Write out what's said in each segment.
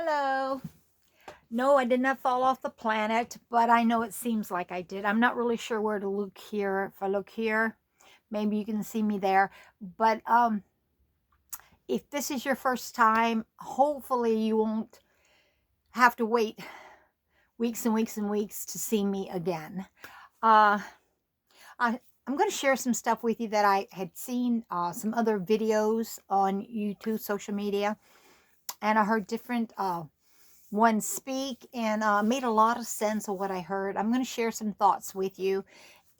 Hello. No, I did not fall off the planet, but I know it seems like I did. I'm not really sure where to look here. If I look here, maybe you can see me there. But if this is your first time, hopefully you won't have to wait weeks and weeks and weeks to see me again. Uh, I'm going to share some stuff with you that I had seen, some other videos on YouTube, social media, and I heard different one speak and made a lot of sense of what I heard. I'm going to share some thoughts with you.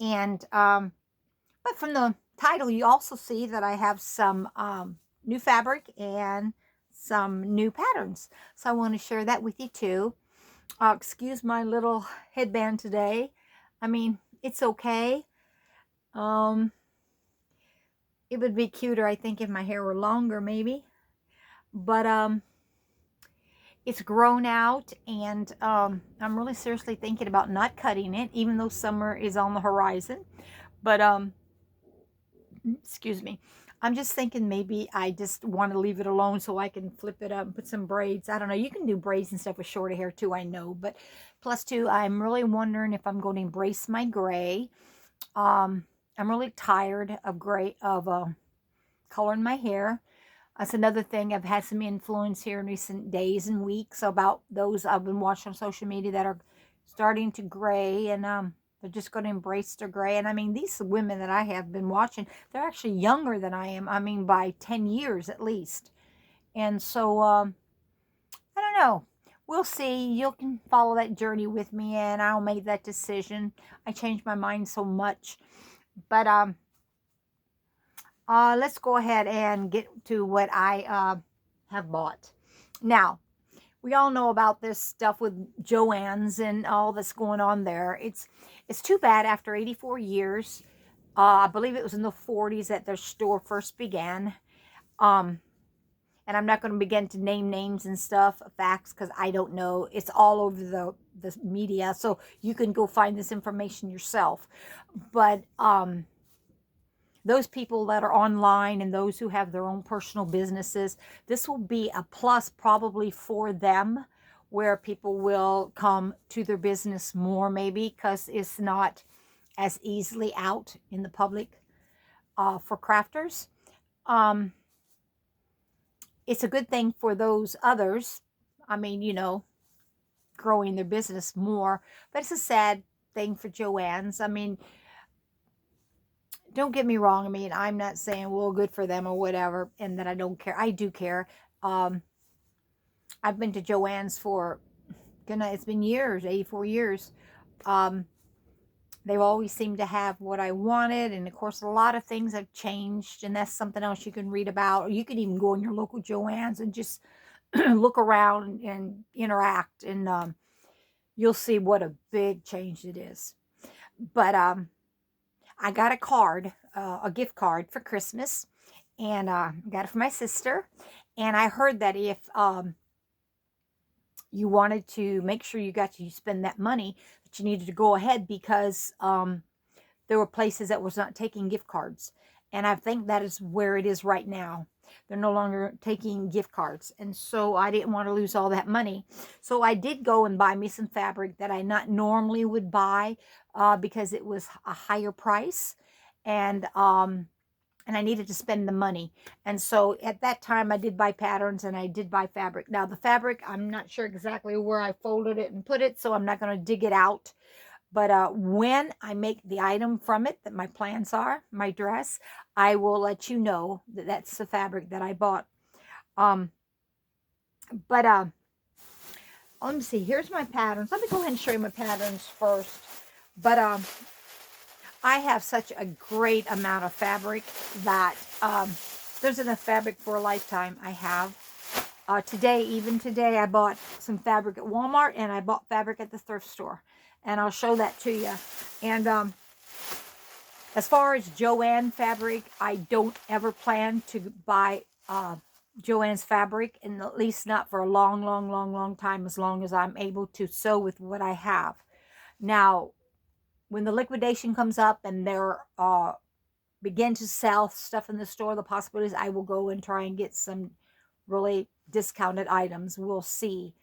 And, but from the title, you also see that I have some new fabric and some new patterns. So I want to share that with you too. Excuse my little headband today. I mean, it's okay. Um, it would be cuter, I think, if my hair were longer, maybe. But it's grown out, and I'm really seriously thinking about not cutting it, even though summer is on the horizon. But excuse me, I'm just thinking maybe I just want to leave it alone so I can flip it up and put some braids. I don't know. You can do braids and stuff with shorter hair too, I know. But plus two, I'm really wondering if I'm going to embrace my gray. I'm really tired of gray, of coloring my hair. That's another thing. I've had some influence here in recent days and weeks about those I've been watching on social media that are starting to gray, and they're just going to embrace their gray. And I mean, these women that I have been watching, they're actually younger than I am. I mean, by 10 years at least. And so, I don't know. We'll see. You can follow that journey with me, and I'll make that decision. I changed my mind so much. But let's go ahead and get to what I have bought. Now, we all know about this stuff with Joann's and all that's going on there. It's too bad after 84 years. I believe it was in the 40s that their store first began. Um, and I'm not going to begin to name names and stuff, facts, because I don't know. It's all over the media, so you can go find this information yourself. But those people that are online and those who have their own personal businesses, this will be a plus probably for them, where people will come to their business more, maybe because it's not as easily out in the public for crafters. Um, it's a good thing for those others. I mean, growing their business more, but it's a sad thing for Joann's. I mean, don't get me wrong. I mean, I'm not saying, well, good for them or whatever, and that I don't care. I do care. Um, I've been to Joann's for, it's been years, 84 years. Um, they've always seemed to have what I wanted. And of course, a lot of things have changed, and that's something else you can read about. Or you can even go in your local Joann's and just look around and interact, and you'll see what a big change it is. But I got a card, a gift card for Christmas, and got it for my sister. And I heard that if you wanted to make sure you got to spend that money, that you needed to go ahead, because there were places that was not taking gift cards. And I think that is where it is right now. They're no longer taking gift cards. And so I didn't want to lose all that money. So I did go and buy me some fabric that I not normally would buy because it was a higher price. And I needed to spend the money. And so at that time, I did buy patterns and I did buy fabric. Now, the fabric, I'm not sure exactly where I folded it and put it, so I'm not going to dig it out. But when I make the item from it, that my plans are, my dress, I will let you know that that's the fabric that I bought. Um, but let me see. Here's my patterns. Let me go ahead and show you my patterns first. But I have such a great amount of fabric that there's enough fabric for a lifetime. I have. Even today, I bought some fabric at Walmart, and I bought fabric at the thrift store. And I'll show that to you. And as far as Joann fabric, I don't ever plan to buy Joann's fabric, and at least not for a long, long, long, long time, as long as I'm able to sew with what I have. Now, when the liquidation comes up and they're begin to sell stuff in the store, the possibilities, I will go and try and get some really discounted items. We'll see.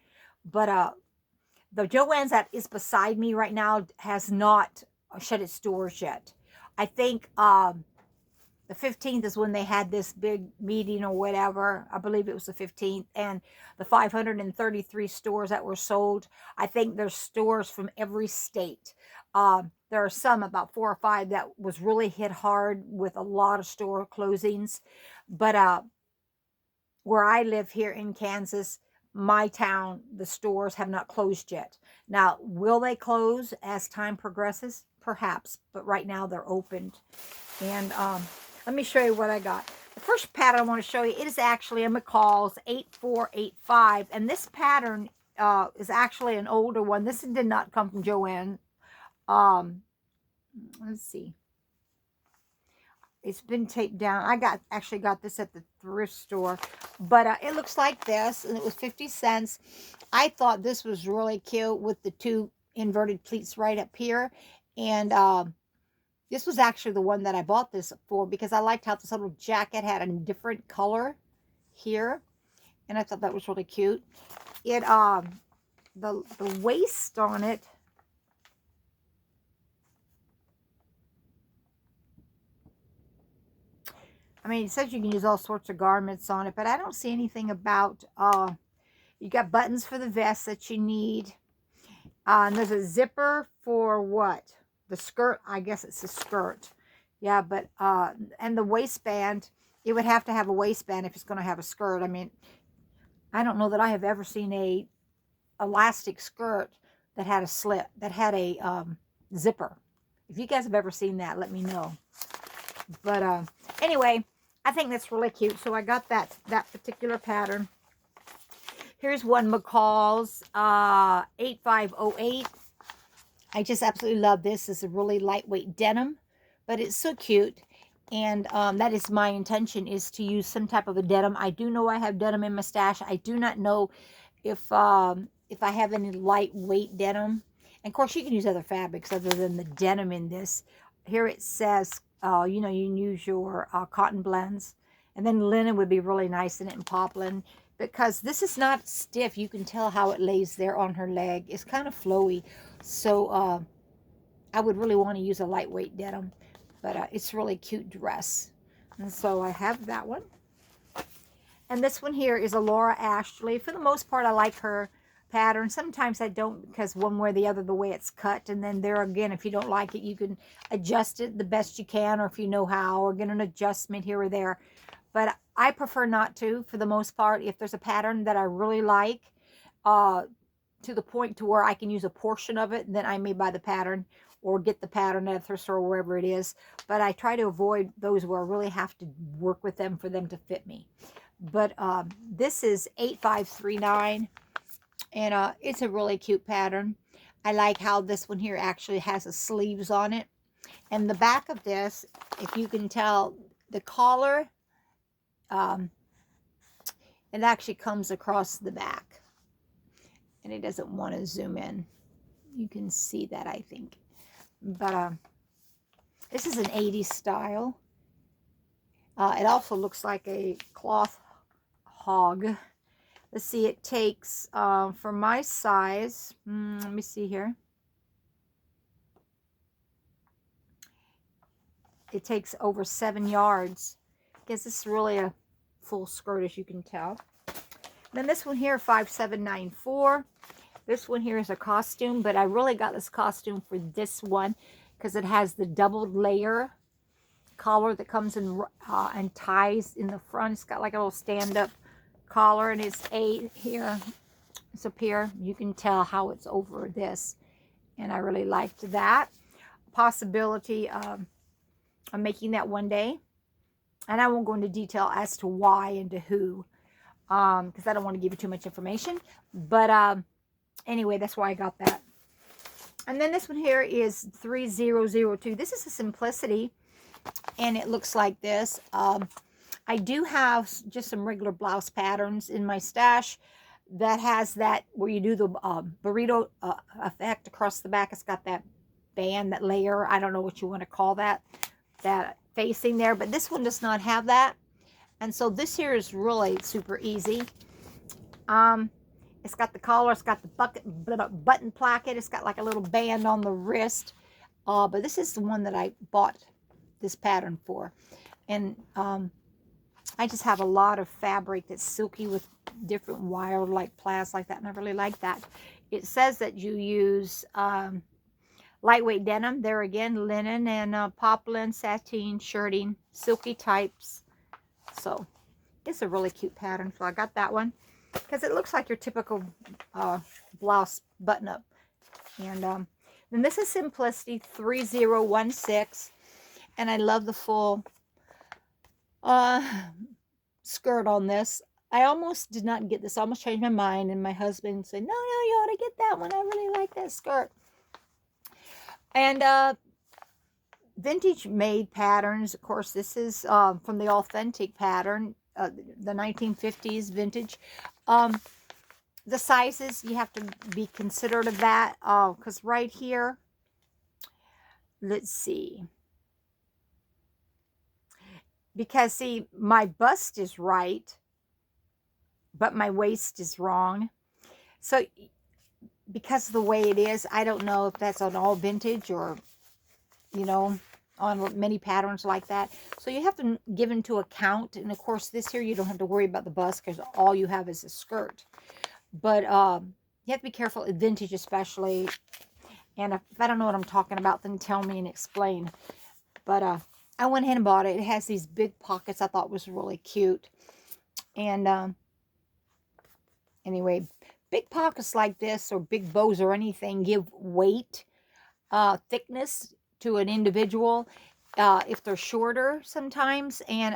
But the Joann's that is beside me right now has not shut its doors yet. I think the 15th is when they had this big meeting or whatever. I believe it was the 15th. And the 533 stores that were sold, I think there's stores from every state. There are some, about 4 or 5, that was really hit hard with a lot of store closings. But where I live here in Kansas, my town, the stores have not closed yet. Now, will they close as time progresses? Perhaps, but right now they're opened. And let me show you what I got. The first pattern I want to show you, it is actually a McCall's 8485, and this pattern is actually an older one. This did not come from Joann. Let's see. It's been taped down. I actually got this at the thrift store, but it looks like this, and it was 50 cents. I thought this was really cute with the 2 inverted pleats right up here, and this was actually the one that I bought this for because I liked how this little jacket had a different color here, and I thought that was really cute. It the waist on it, I mean, it says you can use all sorts of garments on it, but I don't see anything about, you got buttons for the vest that you need. And there's a zipper for what? The skirt, I guess it's a skirt. Yeah, but, and the waistband, it would have to have a waistband if it's going to have a skirt. I mean, I don't know that I have ever seen a elastic skirt that had a slit, that had a zipper. If you guys have ever seen that, let me know. But anyway, I think that's really cute. So I got that particular pattern. Here's one McCall's 8508. I just absolutely love this. It's a really lightweight denim, but it's so cute. And that is my intention, is to use some type of a denim. I do know I have denim in my stash. I do not know if I have any lightweight denim. And of course, you can use other fabrics other than the denim in this. Here it says, you know, you can use your cotton blends. And then linen would be really nice in it, and poplin. Because this is not stiff. You can tell how it lays there on her leg. It's kind of flowy. So I would really want to use a lightweight denim. But it's a really cute dress. And so I have that one. And this one here is a Laura Ashley. For the most part, I like her pattern. Sometimes I don't, because one way or the other, the way it's cut. And then there again, if you don't like it, you can adjust it the best you can, or if you know how, or get an adjustment here or there. But I prefer not to, for the most part. If there's a pattern that I really like, to the point to where I can use a portion of it, then I may buy the pattern or get the pattern at a thrift store or wherever it is. But I try to avoid those where I really have to work with them for them to fit me. But this is 8539, and it's a really cute pattern. I like how this one here actually has the sleeves on it. And the back of this, if you can tell, the collar, it actually comes across the back. And it doesn't want to zoom in. You can see that, I think. But this is an 80s style. It also looks like a cloth hog. Let's see, it takes, for my size, let me see here. It takes over 7 yards. I guess this is really a full skirt, as you can tell. Then this one here, 5794. This one here is a costume, but I really got this costume for this one because it has the doubled layer collar that comes in and ties in the front. It's got like a little stand-up collar, and it's here. It's up here. You can tell how it's over this, and I really liked that. Possibility of making that one day, and I won't go into detail as to why and to who, because I don't want to give you too much information. But anyway, that's why I got that. And then this one here is 3002. This is a Simplicity, and it looks like this. I do have just some regular blouse patterns in my stash that has that where you do the burrito effect across the back. It's got that band, that layer. I don't know what you want to call that facing there, but this one does not have that. And so this here is really super easy. It's got the collar, it's got the button placket, it's got like a little band on the wrist. But this is the one that I bought this pattern for. And I just have a lot of fabric that's silky with different wire like plaids like that, and I really like that. It says that you use lightweight denim, there again, linen and poplin, sateen, shirting, silky types. So it's a really cute pattern, so I got that one because it looks like your typical blouse button-up. And then this is Simplicity 3016, and I love the full skirt on this. I almost did not get this. I almost changed my mind, and my husband said, no, you ought to get that one. I really like that skirt. And vintage made patterns. Of course, this is from the authentic pattern, the 1950s vintage. The sizes, you have to be considerate of that, because right here, let's see. Because, see, my bust is right, but my waist is wrong. So, because of the way it is, I don't know if that's on all vintage or, you know, on many patterns like that. So you have to give into account. And, of course, this here, you don't have to worry about the bust because all you have is a skirt. But you have to be careful, vintage especially. And if I don't know what I'm talking about, then tell me and explain. But I went ahead and bought it. It has these big pockets I thought was really cute. And anyway, big pockets like this or big bows or anything give weight, thickness to an individual. If they're shorter sometimes, and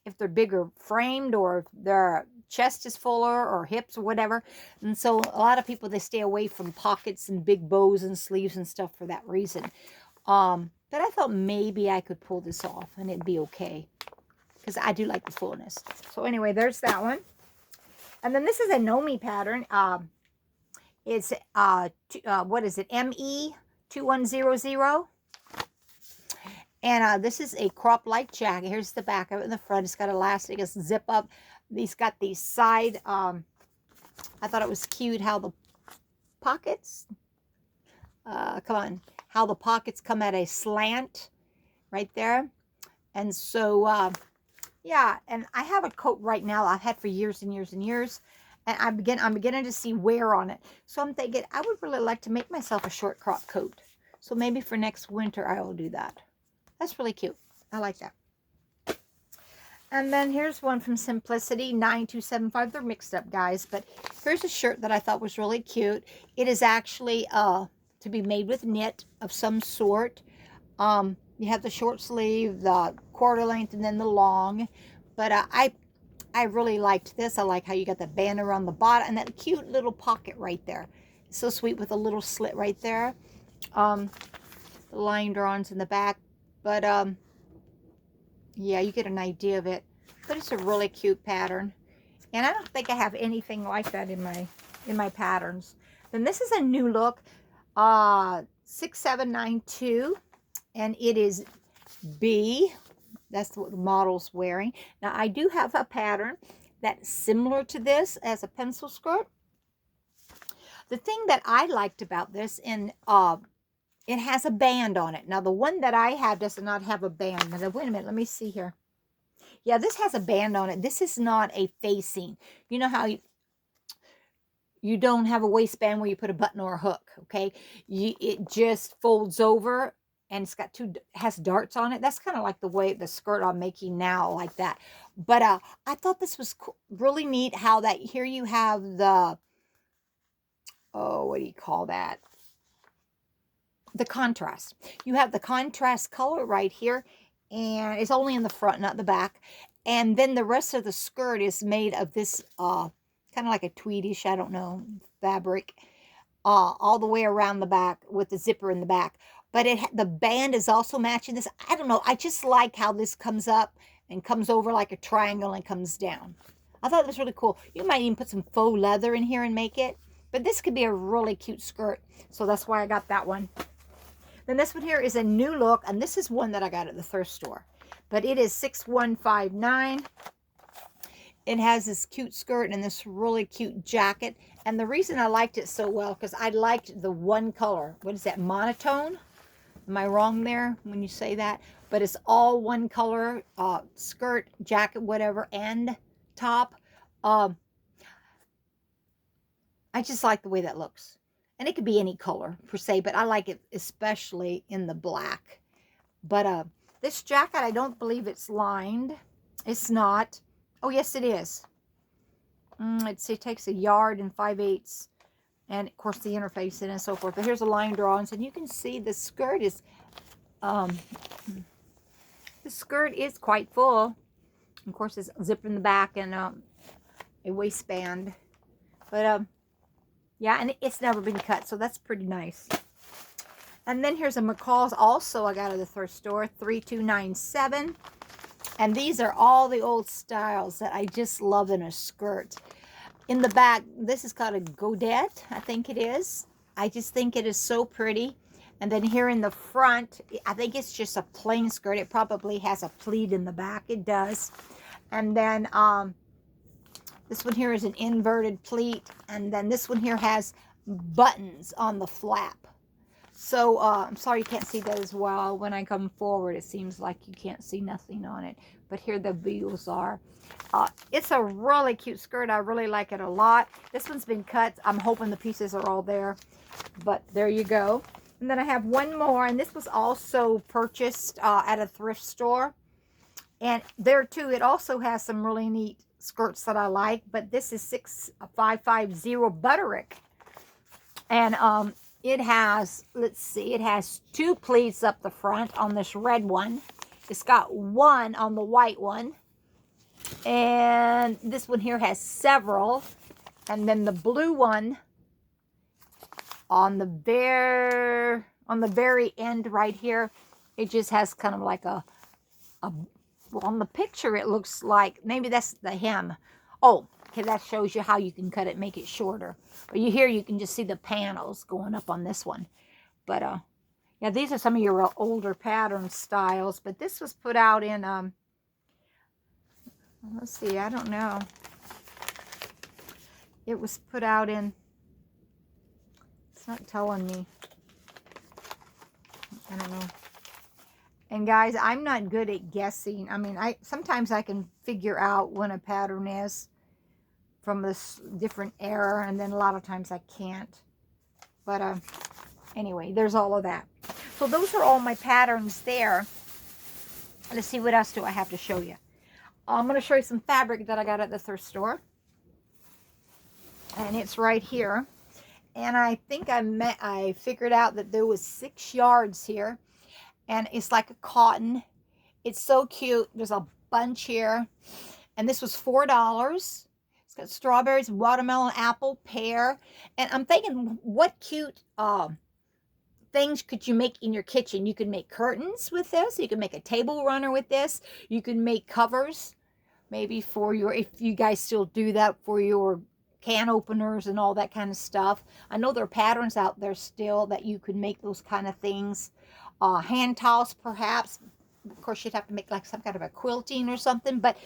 if they're bigger framed, or if their chest is fuller or hips or whatever. And so a lot of people, they stay away from pockets and big bows and sleeves and stuff for that reason. But I thought maybe I could pull this off and it'd be okay, because I do like the fullness. So anyway, there's that one. And then this is a Nomi pattern. It's what is it, ME2100. And this is a crop like jacket. Here's the back of it in the front. It's got elastic, it's zip up. He's got these side, I thought it was cute how the pockets, how the pockets come at a slant right there. And so, yeah, and I have a coat right now I've had for years and years and years. And I'm beginning to see wear on it. So I'm thinking I would really like to make myself a short crop coat. So maybe for next winter I will do that. That's really cute. I like that. And then here's one from Simplicity 9275. They're mixed up, guys. But here's a shirt that I thought was really cute. It is actually to be made with knit of some sort. You have the short sleeve, the quarter length, and then the long. But I really liked this. I like how you got the band around the bottom and that cute little pocket right there. It's so sweet with a little slit right there. The line drawings in the back. But yeah, you get an idea of it. But it's a really cute pattern. And I don't think I have anything like that in my patterns. Then this is a new look. 6792. And it is B. That's what the model's wearing. Now, I do have a pattern that's similar to this as a pencil skirt. The thing that I liked about this, and it has a band on it. Now, the one that I have does not have a band. Now, wait a minute. Let me see here. Yeah, this has a band on it. This is not a facing. You know how you don't have a waistband where you put a button or a hook, okay? It just folds over, and it's got has darts on it. That's kind of like the way the skirt I'm making now, like that. But I thought this was really neat how that here you have the, oh, what do you call that? The contrast. You have the contrast color right here, and it's only in the front, not the back. And then the rest of the skirt is made of this kind of like a tweedish, I don't know, fabric, all the way around the back with the zipper in the back. But the band is also matching this. I don't know. I just like how this comes up and comes over like a triangle and comes down. I thought it was really cool. You might even put some faux leather in here and make it. But this could be a really cute skirt. So that's why I got that one. Then this one here is a new look. And this is one that I got at the thrift store. But it is 6159. it has this cute skirt and this really cute jacket. And the reason I liked it so well, because I liked the one color. What is that, monotone? Am I wrong there when you say that? But it's all one color, skirt, jacket, whatever, and top. Um, I just like the way that looks. And it could be any color per se, but I like it especially in the black. But this jacket, I don't believe it's lined. It's not. Oh, yes, it is. It takes 1 yard and 5/8, and of course the interface and so forth. But here's a line drawings, and you can see the skirt is quite full. Of course, it's zipped in the back and a waistband. But yeah, and it's never been cut, so that's pretty nice. And then here's a McCall's also I got at the thrift store, 3297. And these are all the old styles that I just love in a skirt. In the back, this is called a godette, I think it is. I just think it is so pretty. And then here in the front, I think it's just a plain skirt. It probably has a pleat in the back. It does. And then this one here is an inverted pleat. And then this one here has buttons on the flap. So I'm sorry you can't see that as well. When I come forward, it seems like you can't see nothing on it. But here the wheels are. It's a really cute skirt. I really like it a lot. This one's been cut. I'm hoping the pieces are all there. But there you go. And then I have one more. And this was also purchased at a thrift store. And there too, it also has some really neat skirts that I like. But this is 6550 Butterick. And it has, let's see, it has 2 pleats up the front on this red one. It's got 1 on the white one. And this one here has several. And then the blue one on the very end right here, it just has kind of like well, on the picture it looks like, maybe that's the hem. Oh, okay, that shows you how you can cut it, make it shorter. But here you can just see the panels going up on this one. But yeah, these are some of your older pattern styles. But this was put out in let's see, I don't know. It was put out in, it's not telling me. I don't know. And guys, I'm not good at guessing. I mean, sometimes I can figure out when a pattern is from this different era, and then a lot of times I can't. But anyway, there's all of that. So those are all my patterns there. Let's see, what else do I have to show you? I'm going to show you some fabric that I got at the thrift store. And it's right here. And I think I figured out that there was 6 yards here. And it's like a cotton. It's so cute. There's a bunch here. And this was $4. It's got strawberries, watermelon, apple, pear. And I'm thinking, what cute things could you make in your kitchen? You could make curtains with this. You could make a table runner with this. You can make covers, maybe for your, if you guys still do that, for your can openers and all that kind of stuff. I know there are patterns out there still that you could make those kind of things. Hand towels, perhaps. Of course, you'd have to make like some kind of a quilting or something, but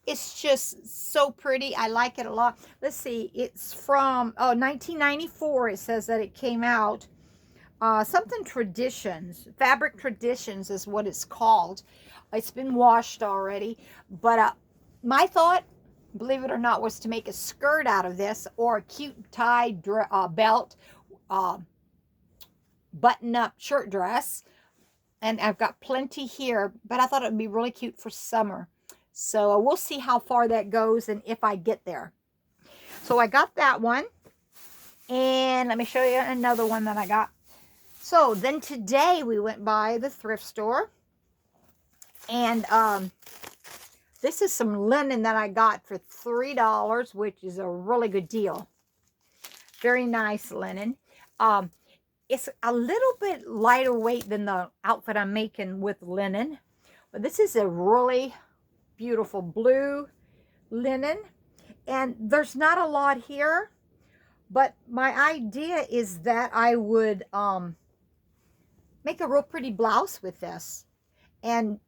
it's just so pretty. I like it a lot. Let's see, it's from 1994. It says that it came out. Something Traditions, Fabric Traditions is what it's called. It's been washed already, but my thought, believe it or not, was to make a skirt out of this, or a cute tie belt, button-up shirt dress. And I've got plenty here, but I thought it would be really cute for summer. So we'll see how far that goes and if I get there. So I got that one. And let me show you another one that I got. So then today we went by the thrift store. And this is some linen that I got for $3, which is a really good deal. Very nice linen. It's a little bit lighter weight than the outfit I'm making with linen. But this is a really beautiful blue linen. And there's not a lot here. But my idea is that I would make a real pretty blouse with this. And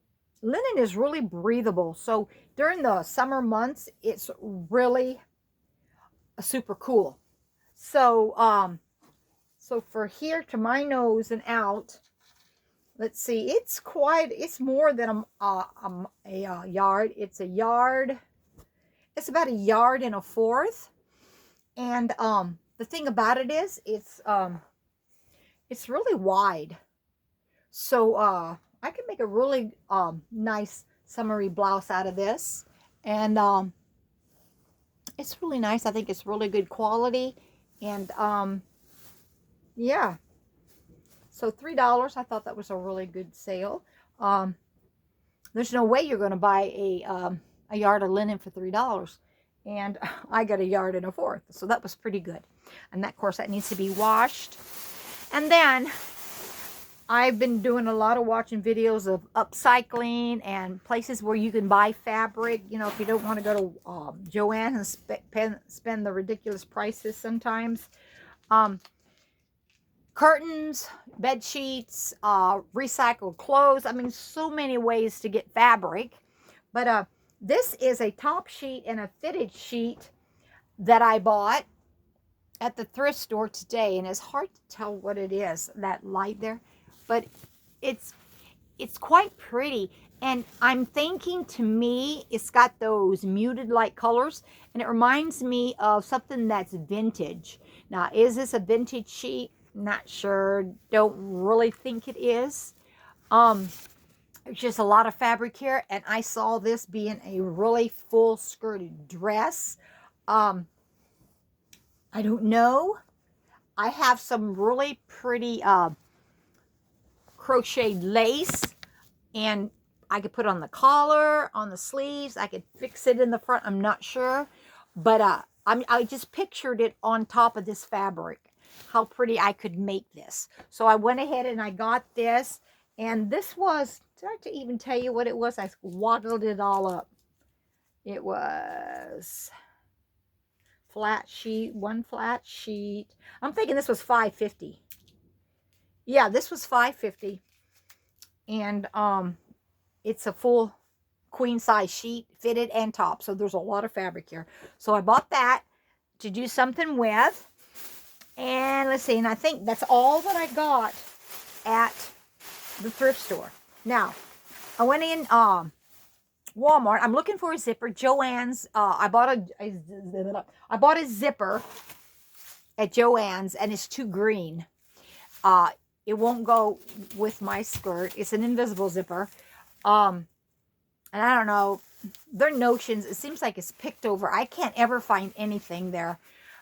linen is really breathable. So during the summer months, it's really super cool. So, so for here to my nose and out, let's see, it's more than a yard. It's a yard. It's about a yard and a fourth. And the thing about it is, it's really wide. So I can make a really nice summery blouse out of this. And it's really nice. I think it's really good quality. And yeah. So $3, I thought that was a really good sale. There's no way you're going to buy a yard of linen for $3. And I got a yard and a fourth. So that was pretty good. And that, of course, that needs to be washed. And then I've been doing a lot of watching videos of upcycling and places where you can buy fabric. You know, if you don't want to go to Joann and spend the ridiculous prices sometimes. Curtains, bed sheets, recycled clothes. I mean, so many ways to get fabric. But this is a top sheet and a fitted sheet that I bought at the thrift store today. And it's hard to tell what it is, that light there. But it's quite pretty. And I'm thinking, to me, it's got those muted light colors. And it reminds me of something that's vintage. Now, is this a vintage sheet? Not sure. Don't really think it is. There's just a lot of fabric here, and I saw this being a really full skirted dress. I don't know. I have some really pretty crocheted lace, and I could put on the collar, on the sleeves. I could fix it in the front. I'm not sure, but I just pictured it on top of this fabric. How pretty I could make this. So I went ahead and I got this. And this was, did I even tell you what it was? I waddled it all up. It was flat sheet, one flat sheet. I'm thinking this was $5.50. Yeah, this was $5.50. And it's a full queen size sheet, fitted and top. So there's a lot of fabric here. So I bought that to do something with. And let's see, and I think that's all that I got at the thrift store. Now, I went in Walmart. I'm looking for a zipper. Joann's. I bought a zipper at Joann's, and it's too green. It won't go with my skirt. It's an invisible zipper. And I don't know, their notions, it seems like it's picked over. I can't ever find anything there.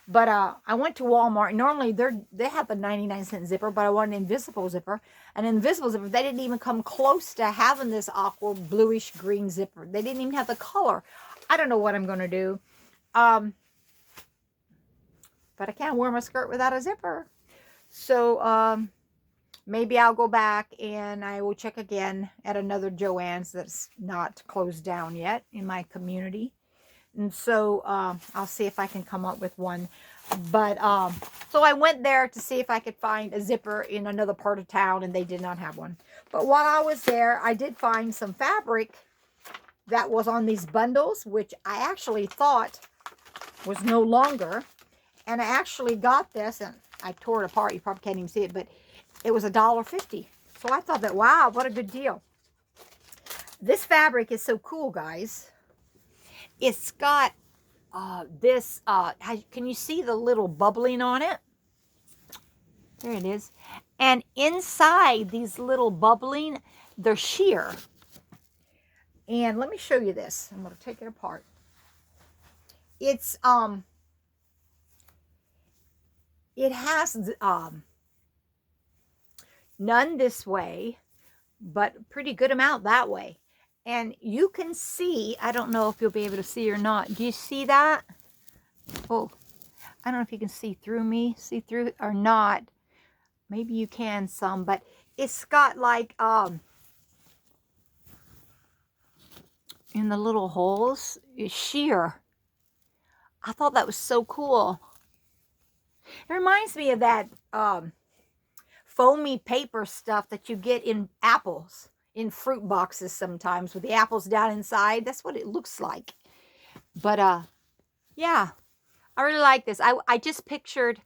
But I went to Walmart. Normally, they have a 99-cent zipper, but I want an invisible zipper. An invisible zipper, they didn't even come close to having this aqua bluish green zipper. They didn't even have the color. I don't know what I'm going to do. But I can't wear my skirt without a zipper. So maybe I'll go back and I will check again at another Joann's that's not closed down yet in my community. And so I'll see if I can come up with one. But so I went there to see if I could find a zipper in another part of town, and they did not have one. But while I was there, I did find some fabric that was on these bundles, which I actually thought was no longer. And I actually got this, and I tore it apart. You probably can't even see it, but it was $1.50. So I thought that, wow, what a good deal. This fabric is so cool, guys. It's got this, can you see the little bubbling on it? There it is. And inside these little bubbling, they're sheer. And let me show you this. I'm going to take it apart. It's, it has none this way, but a pretty good amount that way. And you can see, I don't know if you'll be able to see or not. Do you see that? Oh, I don't know if you can see through or not. Maybe you can some, but it's got like, in the little holes, it's sheer. I thought that was so cool. It reminds me of that foamy paper stuff that you get in apples. in fruit boxes sometimes with the apples down inside. That's what it looks like. But yeah, I really like this. I just pictured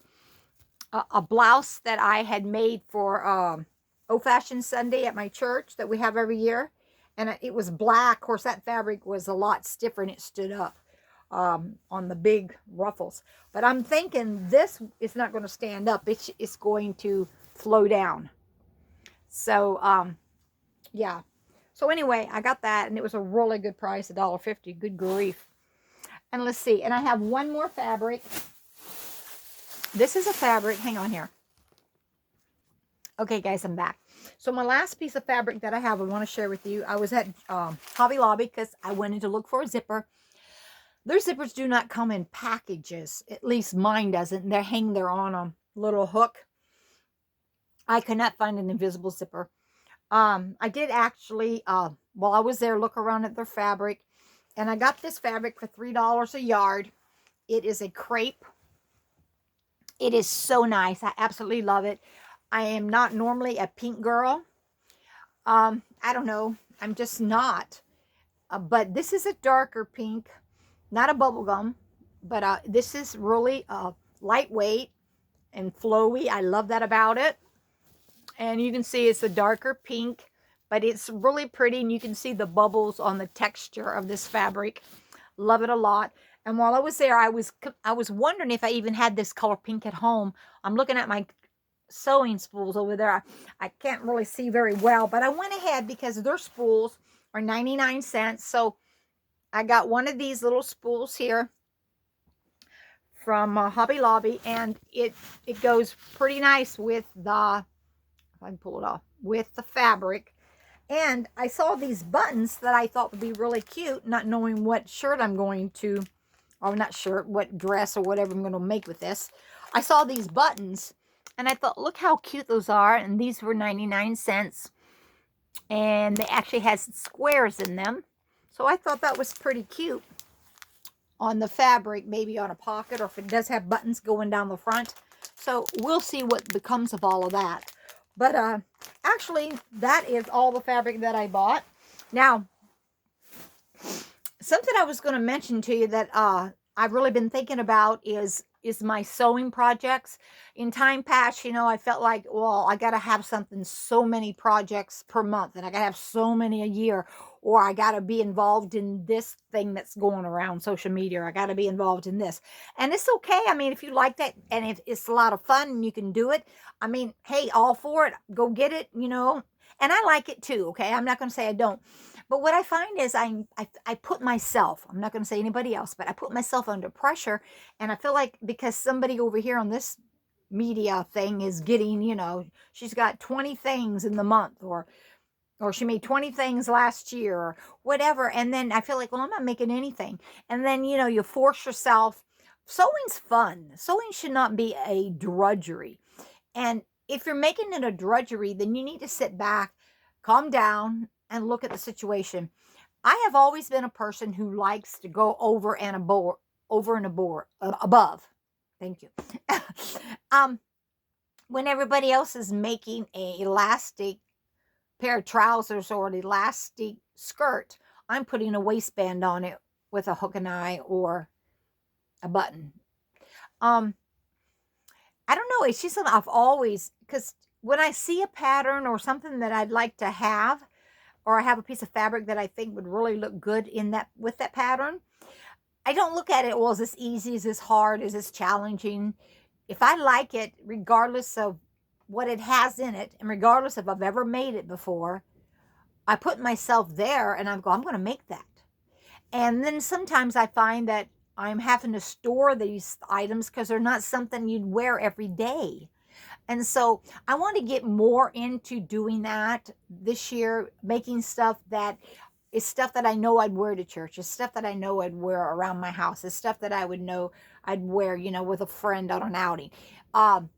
a blouse that I had made for Old Fashioned Sunday at my church that we have every year. And it was black. Of course, that fabric was a lot stiffer and it stood up on the big ruffles. But I'm thinking this is not going to stand up. It's going to flow down. So, yeah. So anyway, I got that, and it was a really good price, $1.50. Good grief. And let's see. And I have one more fabric. This is a fabric. Hang on here. Okay, guys, I'm back. So my last piece of fabric that I have, I want to share with you. I was at Hobby Lobby because I went in to look for a zipper. Their zippers do not come in packages. At least mine doesn't. They're hanging there on a little hook. I could not find an invisible zipper. I did actually, while I was there, look around at their fabric. And I got this fabric for $3 a yard. It is a crepe. It is so nice. I absolutely love it. I am not normally a pink girl. I don't know. I'm just not. But this is a darker pink. Not a bubblegum. But this is really lightweight and flowy. I love that about it. And you can see it's a darker pink. But it's really pretty. And you can see the bubbles on the texture of this fabric. Love it a lot. And while I was there, I was wondering if I even had this color pink at home. I'm looking at my sewing spools over there. I can't really see very well, but I went ahead because their spools are 99 cents. So I got one of these little spools here from Hobby Lobby, and it goes pretty nice with the, if I can pull it off, with the fabric. And I saw these buttons that I thought would be really cute, not knowing what shirt I'm going to, or not shirt, what dress or whatever I'm going to make with this. I saw these buttons, and I thought, look how cute those are. And these were 99 cents. And they actually has squares in them. So I thought that was pretty cute on the fabric, maybe on a pocket, or if it does have buttons going down the front. So we'll see what becomes of all of that. But actually, that is all the fabric that I bought. Now, something I was going to mention to you that I've really been thinking about is my sewing projects. In time past, you know, I felt like, well, I got to have so many projects per month, and I got to have so many a year, or I got to be involved in this thing that's going around social media, or I got to be involved in this. And it's okay. I mean, if you like that, and if it's a lot of fun and you can do it, I mean, hey, all for it. Go get it, you know. And I like it too, okay? I'm not going to say I don't. But what I find is I put myself, I'm not going to say anybody else, but I put myself under pressure. And I feel like because somebody over here on this media thing is getting, you know, she's got 20 things in the month, or she made 20 things last year, or whatever. And then I feel like, well, I'm not making anything. And then, you know, you force yourself. Sewing's fun. Sewing should not be a drudgery. And if you're making it a drudgery, then you need to sit back, calm down, and look at the situation. I have always been a person who likes to go over and above. Thank you. When everybody else is making a elastic pair of trousers or an elastic skirt, I'm putting a waistband on it with a hook and eye or a button. I don't know. It's just something I've always, because when I see a pattern or something that I'd like to have, or I have a piece of fabric that I think would really look good in that, with that pattern, I don't look at it, well, is this easy? Is this hard? Is this challenging? If I like it, regardless of what it has in it, and regardless if I've ever made it before, I put myself there and I'm going to make that. And then sometimes I find that I'm having to store these items because they're not something you'd wear every day. And so I want to get more into doing that this year, making stuff that is stuff that I know I'd wear to church. It's stuff that I know I'd wear around my house. It's stuff that I would know I'd wear, you know, with a friend on an outing. But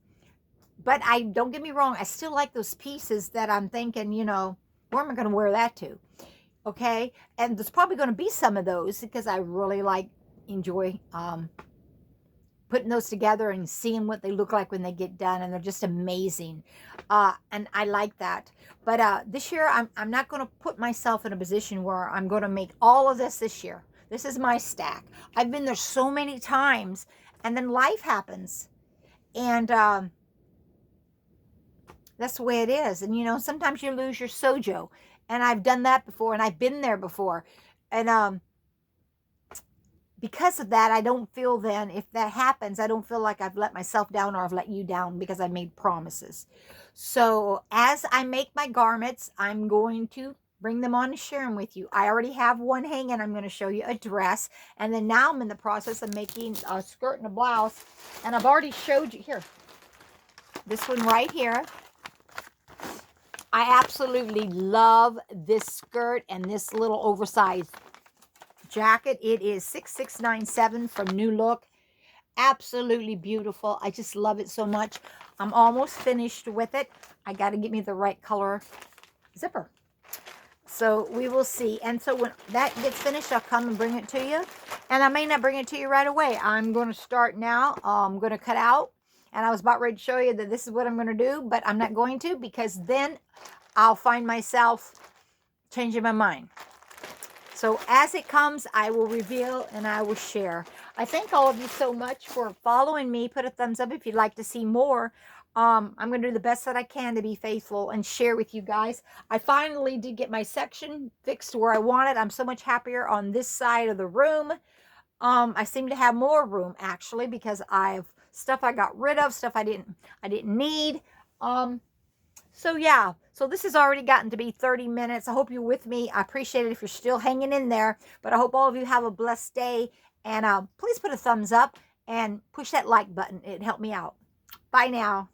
don't get me wrong, I still like those pieces that I'm thinking, you know, where am I going to wear that to? Okay. And there's probably going to be some of those because I really enjoy putting those together and seeing what they look like when they get done, and they're just amazing. And I like that. But this year, I'm not going to put myself in a position where I'm going to make all of this year. This is my stack. I've been there so many times, and then life happens. And that's the way it is. And, you know, sometimes you lose your sojo. And I've done that before, and I've been there before. And because of that, I don't feel then, if that happens, I don't feel like I've let myself down or I've let you down, because I made promises. So as I make my garments, I'm going to bring them on and share them with you. I already have one hanging. I'm going to show you a dress. And then now I'm in the process of making a skirt and a blouse. And I've already showed you here. This one right here. I absolutely love this skirt and this little oversized jacket. It is 6697 from New Look. Absolutely beautiful. I just love it so much. I'm almost finished with it. I got to get me the right color zipper. So we will see. And so when that gets finished, I'll come and bring it to you. And I may not bring it to you right away. I'm going to start now. I'm going to cut out. And I was about ready to show you that this is what I'm going to do, but I'm not going to, because then I'll find myself changing my mind. So as it comes, I will reveal and I will share. I thank all of you so much for following me. Put a thumbs up if you'd like to see more. I'm going to do the best that I can to be faithful and share with you guys. I finally did get my section fixed where I want it. I'm so much happier on this side of the room. I seem to have more room, actually, because I've stuff I got rid of, stuff I didn't need. So yeah, so this has already gotten to be 30 minutes. I hope you're with me. I appreciate it if you're still hanging in there, but I hope all of you have a blessed day. And please put a thumbs up and push that like button. It helped me out. Bye now.